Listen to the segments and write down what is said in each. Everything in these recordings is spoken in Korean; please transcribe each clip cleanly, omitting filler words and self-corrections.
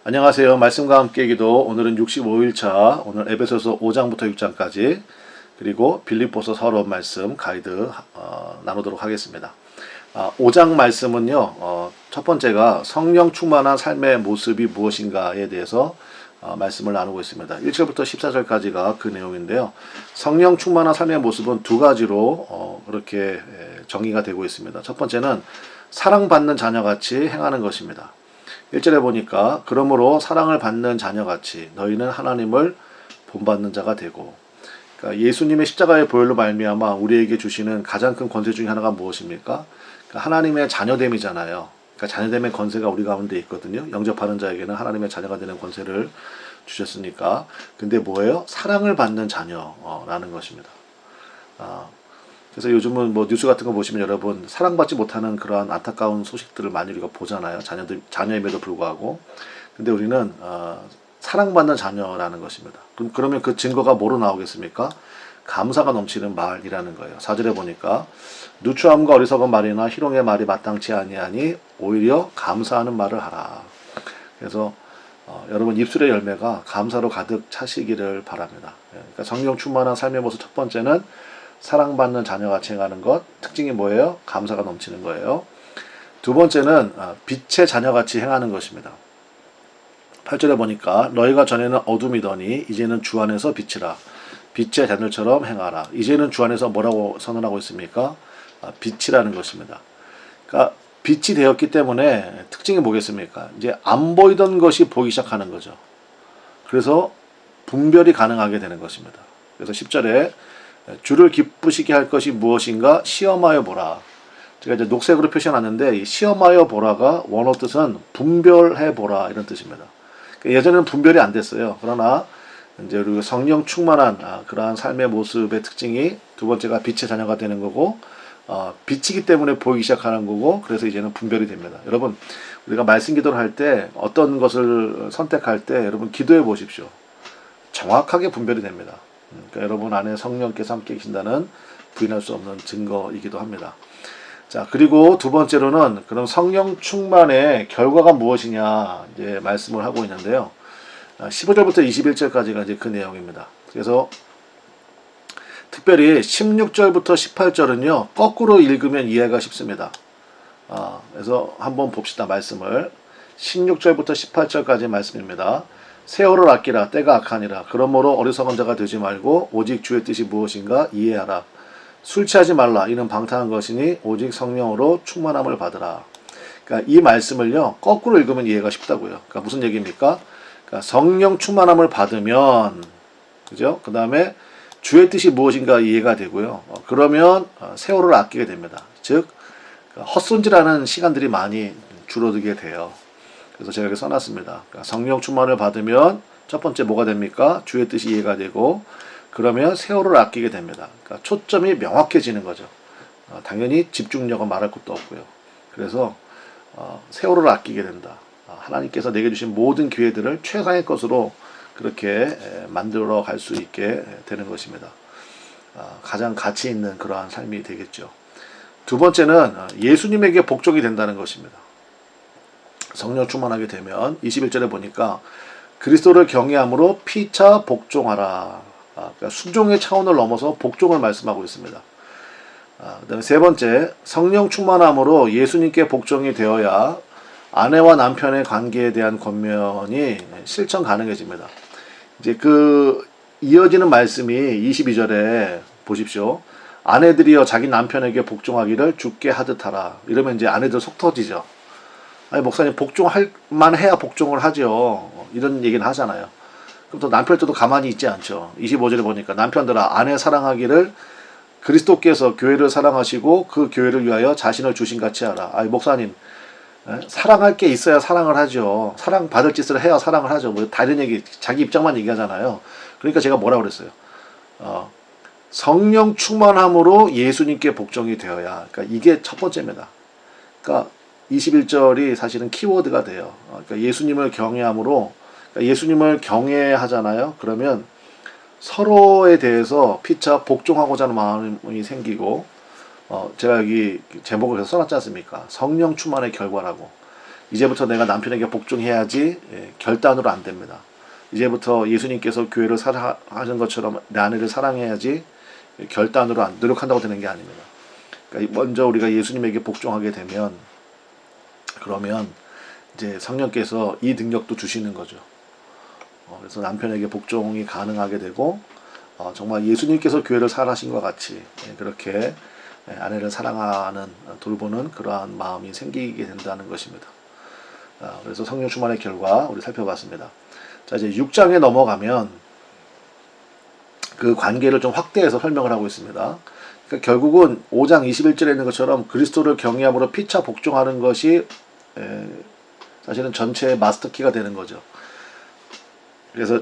안녕하세요. 말씀과 함께 기도. 오늘은 65일차, 오늘 에베소서 5장부터 6장까지, 그리고 빌립보서 서론 말씀 가이드 나누도록 하겠습니다. 5장 말씀은요, 첫 번째가 성령 충만한 삶의 모습이 무엇인가에 대해서 말씀을 나누고 있습니다. 1절부터 14절까지가 그 내용인데요. 성령 충만한 삶의 모습은 두 가지로 그렇게 정의가 되고 있습니다. 첫 번째는 사랑받는 자녀같이 행하는 것입니다. 1절에 보니까 그러므로 사랑을 받는 자녀같이 너희는 하나님을 본받는 자가 되고, 그러니까 예수님의 십자가의 보혈로 말미암아 우리에게 주시는 가장 큰 권세 중에 하나가 무엇입니까? 그러니까 하나님의 자녀됨이잖아요. 그러니까 자녀됨의 권세가 우리 가운데 있거든요. 영접하는 자에게는 하나님의 자녀가 되는 권세를 주셨으니까. 근데 뭐예요? 사랑을 받는 자녀라는 것입니다. 그래서 요즘은 뭐 뉴스 같은 거 보시면 여러분 사랑받지 못하는 그러한 안타까운 소식들을 많이 우리가 보잖아요. 자녀임에도 불구하고. 근데 우리는 사랑받는 자녀라는 것입니다. 그러면 그 증거가 뭐로 나오겠습니까? 감사가 넘치는 말이라는 거예요. 4절에 보니까 누추함과 어리석은 말이나 희롱의 말이 마땅치 아니하니 오히려 감사하는 말을 하라. 그래서 여러분 입술의 열매가 감사로 가득 차시기를 바랍니다. 그러니까 성령 충만한 삶의 모습 첫 번째는 사랑받는 자녀같이 행하는 것. 특징이 뭐예요? 감사가 넘치는 거예요. 두 번째는 빛의 자녀같이 행하는 것입니다. 8절에 보니까 너희가 전에는 어둠이더니 이제는 주 안에서 빛이라. 빛의 자녀처럼 행하라. 이제는 주 안에서 뭐라고 선언하고 있습니까? 빛이라는 것입니다. 그러니까 빛이 되었기 때문에 특징이 뭐겠습니까? 이제 안 보이던 것이 보이기 시작하는 거죠. 그래서 분별이 가능하게 되는 것입니다. 그래서 10절에 주를 기쁘시게 할 것이 무엇인가 시험하여 보라. 제가 이제 녹색으로 표시해놨는데 이 시험하여 보라가 원어 뜻은 분별해 보라 이런 뜻입니다. 예전에는 분별이 안 됐어요. 그러나 이제 우리 성령 충만한 그러한 삶의 모습의 특징이 두 번째가 빛의 자녀가 되는 거고, 빛이기 때문에 보이기 시작하는 거고, 그래서 이제는 분별이 됩니다. 여러분 우리가 말씀 기도를 할 때 어떤 것을 선택할 때 여러분 기도해 보십시오. 정확하게 분별이 됩니다. 그러니까 여러분 안에 성령께서 함께 계신다는 부인할 수 없는 증거이기도 합니다. 자, 그리고 두 번째로는 그럼 성령 충만의 결과가 무엇이냐 이제 말씀을 하고 있는데요. 15절부터 21절까지가 이제 그 내용입니다. 그래서 특별히 16절부터 18절은요 거꾸로 읽으면 이해가 쉽습니다. 그래서 한번 봅시다. 말씀을 16절부터 18절까지 말씀입니다. 세월을 아끼라. 때가 악하니라. 그러므로 어리석은 자가 되지 말고 오직 주의 뜻이 무엇인가 이해하라. 술 취하지 말라. 이는 방탕한 것이니 오직 성령으로 충만함을 받으라. 그러니까 이 말씀을요 거꾸로 읽으면 이해가 쉽다고요. 그러니까 무슨 얘기입니까? 그러니까 성령 충만함을 받으면, 그죠? 그 다음에 주의 뜻이 무엇인가 이해가 되고요. 그러면 세월을 아끼게 됩니다. 즉 헛손질하는 시간들이 많이 줄어들게 돼요. 그래서 제가 여기 써놨습니다. 그러니까 성령 충만을 받으면 첫 번째 뭐가 됩니까? 주의 뜻이 이해가 되고, 그러면 세월을 아끼게 됩니다. 그러니까 초점이 명확해지는 거죠. 당연히 집중력은 말할 것도 없고요. 그래서 세월을 아끼게 된다. 하나님께서 내게 주신 모든 기회들을 최상의 것으로 그렇게 만들어 갈 수 있게 되는 것입니다. 가장 가치 있는 그러한 삶이 되겠죠. 두 번째는 예수님에게 복종이 된다는 것입니다. 성령 충만하게 되면 21절에 보니까 그리스도를 경외함으로 피차 복종하라. 그러니까 순종의 차원을 넘어서 복종을 말씀하고 있습니다. 그다음에 세 번째, 성령 충만함으로 예수님께 복종이 되어야 아내와 남편의 관계에 대한 권면이 실천 가능해집니다. 이제 그 이어지는 말씀이 22절에 보십시오. 아내들이여 자기 남편에게 복종하기를 주께 하듯 하라. 이러면 이제 아내들 속 터지죠. 아니 목사님 복종할 만해야 복종을 하죠. 이런 얘기는 하잖아요. 그럼 또 남편들도 가만히 있지 않죠. 25절에 보니까 남편들아 아내 사랑하기를 그리스도께서 교회를 사랑하시고 그 교회를 위하여 자신을 주신같이 하라. 아니 목사님 사랑할 게 있어야 사랑을 하죠. 사랑 받을 짓을 해야 사랑을 하죠. 뭐 다른 얘기 자기 입장만 얘기하잖아요. 그러니까 제가 뭐라 그랬어요. 성령 충만함으로 예수님께 복종이 되어야. 그러니까 이게 첫 번째입니다. 그러니까 21절이 사실은 키워드가 돼요. 그러니까 예수님을 경외함으로, 그러니까 예수님을 경외하잖아요. 그러면 서로에 대해서 피차 복종하고자 하는 마음이 생기고, 제가 여기 제목을 써놨지 않습니까? 성령 충만의 결과라고. 이제부터 내가 남편에게 복종해야지 결단으로 안 됩니다. 이제부터 예수님께서 교회를 사랑하는 것처럼 내 아내를 사랑해야지 결단으로 노력한다고 되는 게 아닙니다. 그러니까 먼저 우리가 예수님에게 복종하게 되면 그러면 이제 성령께서 이 능력도 주시는 거죠. 그래서 남편에게 복종이 가능하게 되고 정말 예수님께서 교회를 사랑하신 것 같이 그렇게 아내를 사랑하는 돌보는 그러한 마음이 생기게 된다는 것입니다. 그래서 성령 충만의 결과 우리 살펴봤습니다. 자, 이제 6장에 넘어가면 그 관계를 좀 확대해서 설명을 하고 있습니다. 그러니까 결국은 5장 21절에 있는 것처럼 그리스도를 경외함으로 피차 복종하는 것이 사실은 전체의 마스터키가 되는 거죠. 그래서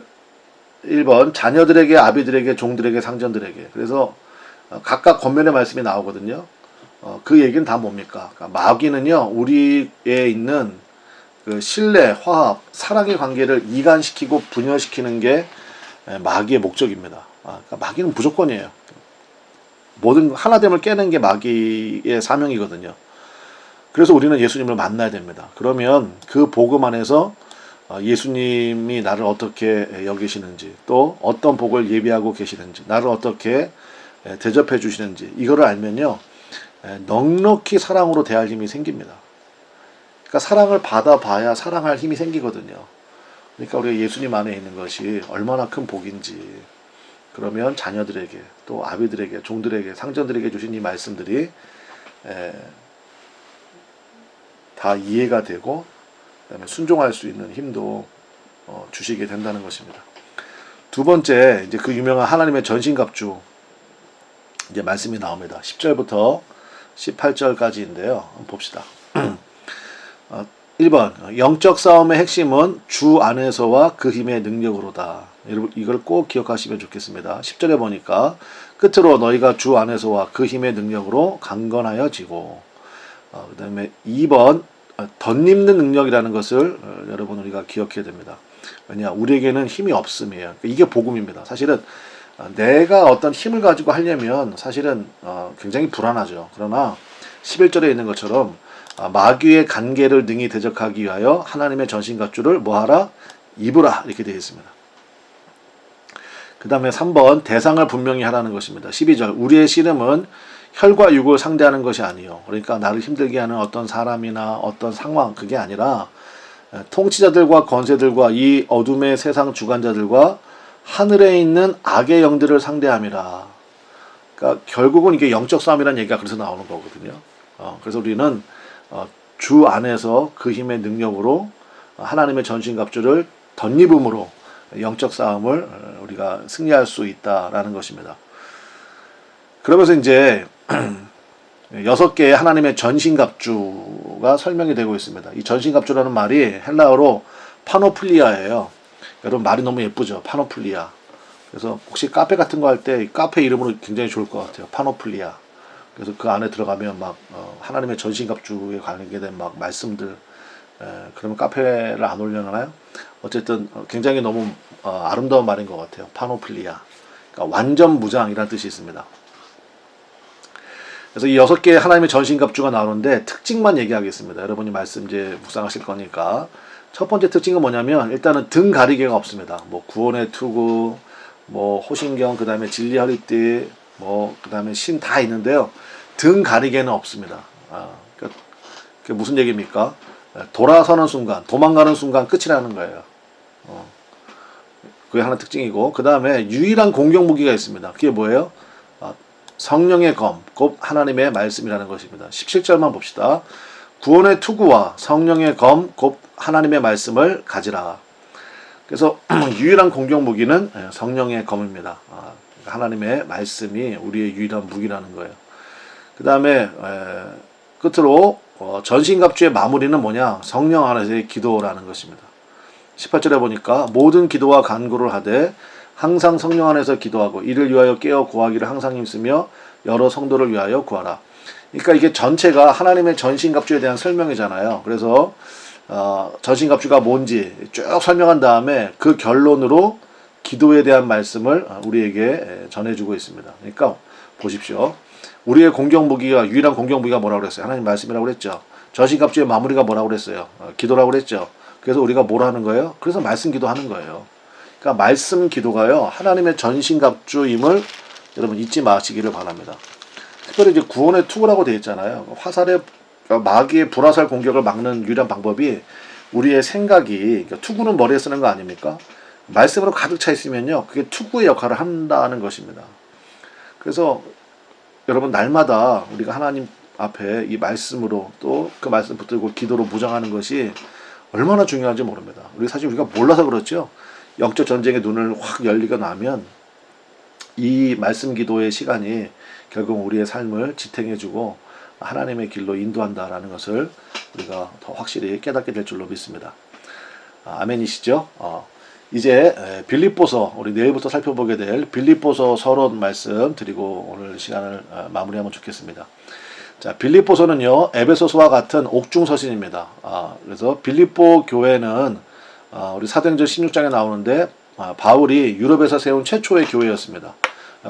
1번 자녀들에게, 아비들에게, 종들에게, 상전들에게. 그래서 각각 권면의 말씀이 나오거든요. 그 얘기는 다 뭡니까? 그러니까 마귀는요, 우리에 있는 그 신뢰, 화합, 사랑의 관계를 이간시키고 분열시키는 게 마귀의 목적입니다. 그러니까 마귀는 무조건이에요. 모든 하나됨을 깨는 게 마귀의 사명이거든요. 그래서 우리는 예수님을 만나야 됩니다. 그러면 그 복음 안에서 예수님이 나를 어떻게 여기시는지, 또 어떤 복을 예비하고 계시는지, 나를 어떻게 대접해 주시는지, 이거를 알면요, 넉넉히 사랑으로 대할 힘이 생깁니다. 그러니까 사랑을 받아봐야 사랑할 힘이 생기거든요. 그러니까 우리가 예수님 안에 있는 것이 얼마나 큰 복인지, 그러면 자녀들에게, 또 아비들에게, 종들에게, 상전들에게 주신 이 말씀들이 다 이해가 되고, 그다음에 순종할 수 있는 힘도 주시게 된다는 것입니다. 두 번째, 이제 그 유명한 하나님의 전신갑주 이제 말씀이 나옵니다. 10절부터 18절까지인데요. 한번 봅시다. 1번 영적 싸움의 핵심은 주 안에서와 그 힘의 능력으로다. 여러분 이걸 꼭 기억하시면 좋겠습니다. 10절에 보니까 끝으로 너희가 주 안에서와 그 힘의 능력으로 강건하여지고, 그 다음에 2번 덧입는 능력이라는 것을 여러분 우리가 기억해야 됩니다. 왜냐, 우리에게는 힘이 없음이에요. 이게 복음입니다. 사실은 내가 어떤 힘을 가지고 하려면 사실은 굉장히 불안하죠. 그러나 11절에 있는 것처럼 마귀의 간계를 능히 대적하기 위하여 하나님의 전신갑주를 뭐하라? 입으라, 이렇게 되어 있습니다. 그 다음에 3번 대상을 분명히 하라는 것입니다. 12절 우리의 씨름은 혈과 육을 상대하는 것이 아니요. 그러니까 나를 힘들게 하는 어떤 사람이나 어떤 상황, 그게 아니라 통치자들과 권세들과 이 어둠의 세상 주관자들과 하늘에 있는 악의 영들을 상대함이라. 그러니까 결국은 이게 영적 싸움이라는 얘기가 그래서 나오는 거거든요. 그래서 우리는 주 안에서 그 힘의 능력으로 하나님의 전신갑주를 덧입음으로 영적 싸움을 우리가 승리할 수 있다라는 것입니다. 그러면서 이제 6개의 하나님의 전신갑주가 설명이 되고 있습니다. 이 전신갑주라는 말이 헬라어로 파노플리아예요. 여러분 말이 너무 예쁘죠? 파노플리아. 그래서 혹시 카페 같은 거 할 때 카페 이름으로 굉장히 좋을 것 같아요. 파노플리아. 그래서 그 안에 들어가면 막 하나님의 전신갑주에 관계된 막 말씀들, 그러면 카페를 안 올려놔요? 어쨌든 굉장히 너무 아름다운 말인 것 같아요. 파노플리아. 그러니까 완전 무장이라는 뜻이 있습니다. 그래서 이 6개의 하나님의 전신갑주가 나오는데 특징만 얘기하겠습니다. 여러분이 말씀 이제 묵상하실 거니까. 첫 번째 특징은 뭐냐면 일단은 등 가리개가 없습니다. 뭐 구원의 투구, 뭐 호신경, 그 다음에 진리 허리띠, 뭐 그 다음에 신 다 있는데요. 등 가리개는 없습니다. 그게 무슨 얘기입니까? 돌아서는 순간, 도망가는 순간 끝이라는 거예요. 그게 하나 특징이고, 그 다음에 유일한 공격 무기가 있습니다. 그게 뭐예요? 성령의 검, 곧 하나님의 말씀이라는 것입니다. 17절만 봅시다. 구원의 투구와 성령의 검, 곧 하나님의 말씀을 가지라. 그래서 유일한 공격 무기는 성령의 검입니다. 하나님의 말씀이 우리의 유일한 무기라는 거예요. 그 다음에 끝으로 전신갑주의 마무리는 뭐냐? 성령 안에서의 기도라는 것입니다. 18절에 보니까 모든 기도와 간구를 하되 항상 성령 안에서 기도하고 이를 위하여 깨어 구하기를 항상 힘쓰며 여러 성도를 위하여 구하라. 그러니까 이게 전체가 하나님의 전신갑주에 대한 설명이잖아요. 그래서 전신갑주가 뭔지 쭉 설명한 다음에 그 결론으로 기도에 대한 말씀을 우리에게 전해주고 있습니다. 그러니까 보십시오. 우리의 공격 무기가, 유일한 공격 무기가 뭐라고 그랬어요? 하나님 말씀이라고 그랬죠. 전신갑주의 마무리가 뭐라고 그랬어요? 기도라고 그랬죠. 그래서 우리가 뭘 하는 거예요? 그래서 말씀 기도하는 거예요. 그러니까 말씀 기도가요, 하나님의 전신갑주임을 여러분 잊지 마시기를 바랍니다. 특별히 이제 구원의 투구라고 되어 있잖아요. 화살의, 그러니까 마귀의 불화살 공격을 막는 유일한 방법이 우리의 생각이, 그러니까 투구는 머리에 쓰는 거 아닙니까? 말씀으로 가득 차 있으면요, 그게 투구의 역할을 한다는 것입니다. 그래서 여러분, 날마다 우리가 하나님 앞에 이 말씀으로 또 그 말씀 붙들고 기도로 무장하는 것이 얼마나 중요한지 모릅니다. 우리 사실 우리가 몰라서 그렇죠. 영적 전쟁의 눈을 확 열리고 나면 이 말씀 기도의 시간이 결국 우리의 삶을 지탱해주고 하나님의 길로 인도한다라는 것을 우리가 더 확실히 깨닫게 될 줄로 믿습니다. 아멘이시죠? 이제 빌립보서, 우리 내일부터 살펴보게 될 빌립보서 서론 말씀 드리고 오늘 시간을 마무리하면 좋겠습니다. 자, 빌립보서는요, 에베소서와 같은 옥중 서신입니다. 그래서 빌립보 교회는 우리 사도행전 16장에 나오는데 바울이 유럽에서 세운 최초의 교회였습니다.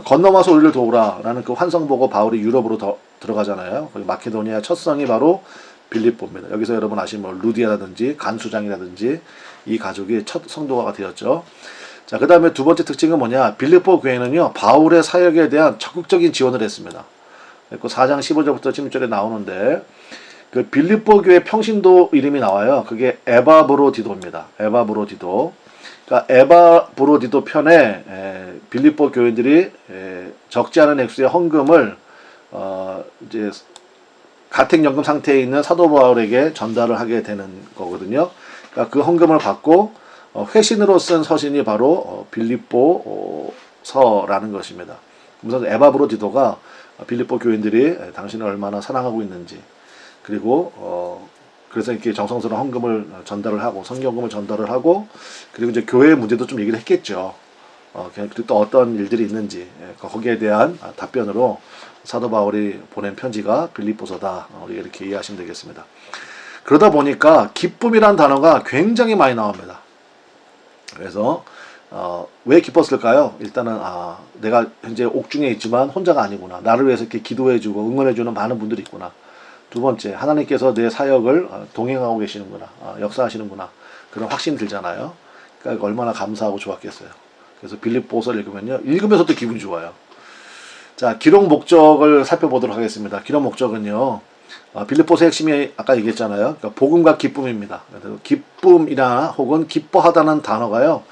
건너와서 우리를 도우라라는 그 환성 보고 바울이 유럽으로 들어가잖아요. 거기 마케도니아 첫 성이 바로 빌립보입니다. 여기서 여러분 아시는 뭐 루디아라든지 간수장이라든지 이 가족이 첫 성도가 되었죠. 자, 그 다음에 두 번째 특징은 뭐냐? 빌립보 교회는요, 바울의 사역에 대한 적극적인 지원을 했습니다. 그 4장 15절부터 16절에 나오는데 그 빌립보 교회 평신도 이름이 나와요. 그게 에바브로디도입니다. 에바브로디도. 그러니까 에바브로디도 편에 빌립보 교인들이 적지 않은 액수의 헌금을 이제 가택연금 상태에 있는 사도 바울에게 전달을 하게 되는 거거든요. 그러니까 그 헌금을 받고 회신으로 쓴 서신이 바로 빌립보서라는 것입니다. 그래서 에바브로디도가 빌립보 교인들이 당신을 얼마나 사랑하고 있는지, 그리고 그래서 이렇게 정성스러운 헌금을 전달을 하고 성경금을 전달을 하고, 그리고 이제 교회의 문제도 좀 얘기를 했겠죠. 그리고 또 어떤 일들이 있는지 거기에 대한 답변으로 사도 바울이 보낸 편지가 빌립보서다. 우리가 이렇게 이해하시면 되겠습니다. 그러다 보니까 기쁨이란 단어가 굉장히 많이 나옵니다. 그래서 왜 기뻤을까요? 일단은 내가 현재 옥중에 있지만 혼자가 아니구나. 나를 위해서 이렇게 기도해주고 응원해주는 많은 분들이 있구나. 두 번째, 하나님께서 내 사역을 동행하고 계시는구나. 역사하시는구나. 그런 확신이 들잖아요. 그러니까 얼마나 감사하고 좋았겠어요. 그래서 빌립보서를 읽으면요, 읽으면서도 기분이 좋아요. 자, 기록 목적을 살펴보도록 하겠습니다. 기록 목적은요, 빌립보서의 핵심이 아까 얘기했잖아요. 그러니까 복음과 기쁨입니다. 기쁨이나 혹은 기뻐하다는 단어가요,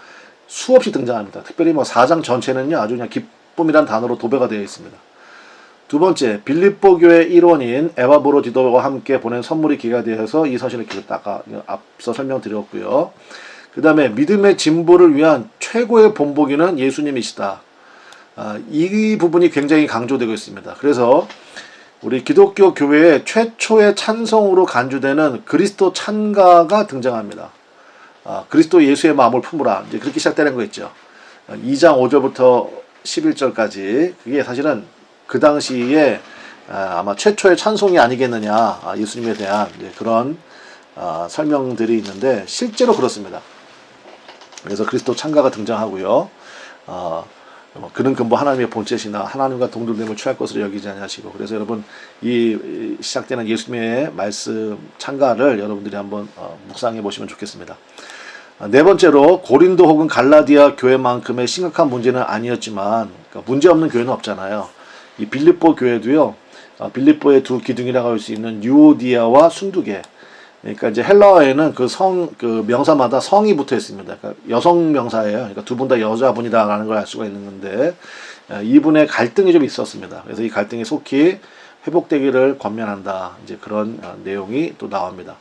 수없이 등장합니다. 특별히 뭐 4장 전체는요, 아주 그냥 기쁨이란 단어로 도배가 되어 있습니다. 두 번째, 빌립보 교회 일원인 에바브로디도와 함께 보낸 선물이 기가되어서 이 서신을 기록했다가 앞서 설명드렸고요. 그 다음에 믿음의 진보를 위한 최고의 본보기는 예수님이시다. 이 부분이 굉장히 강조되고 있습니다. 그래서 우리 기독교 교회의 최초의 찬송으로 간주되는 그리스도 찬가가 등장합니다. 그리스도 예수의 마음을 품으라. 이제 그렇게 시작되는 거 있죠. 2장 5절부터 11절까지. 그게 사실은 그 당시에 아마 최초의 찬송이 아니겠느냐. 예수님에 대한 그런 설명들이 있는데 실제로 그렇습니다. 그래서 그리스도 찬가가 등장하고요. 그는 근본 하나님의 본체시나 하나님과 동등됨을 취할 것으로 여기지 아니하시고. 그래서 여러분, 이 시작되는 예수님의 말씀 찬가를 여러분들이 한번 묵상해 보시면 좋겠습니다. 네 번째로, 고린도 혹은 갈라디아 교회만큼의 심각한 문제는 아니었지만, 그러니까 문제 없는 교회는 없잖아요. 이 빌립보 교회도요, 빌립보의 두 기둥이라고 할 수 있는 유오디아와 순두계. 그러니까 이제 헬라어에는 그 명사마다 성이 붙어 있습니다. 그러니까 여성 명사예요. 그러니까 두 분 다 여자분이다라는 걸 알 수가 있는 건데, 이분의 갈등이 좀 있었습니다. 그래서 이 갈등이 속히 회복되기를 권면한다. 이제 그런 내용이 또 나옵니다.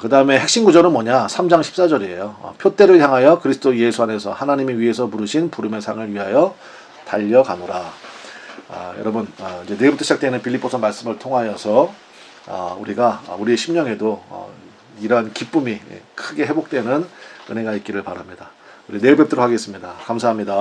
그 다음에 핵심 구절은 뭐냐? 3장 14절이에요. 표대를 향하여 그리스도 예수 안에서 하나님이 위에서 부르신 부름의 상을 위하여 달려가노라. 여러분, 이제 내일부터 시작되는 빌립보서 말씀을 통하여서 우리가 우리의 심령에도 이러한 기쁨이 크게 회복되는 은혜가 있기를 바랍니다. 우리 내일 뵙도록 하겠습니다. 감사합니다.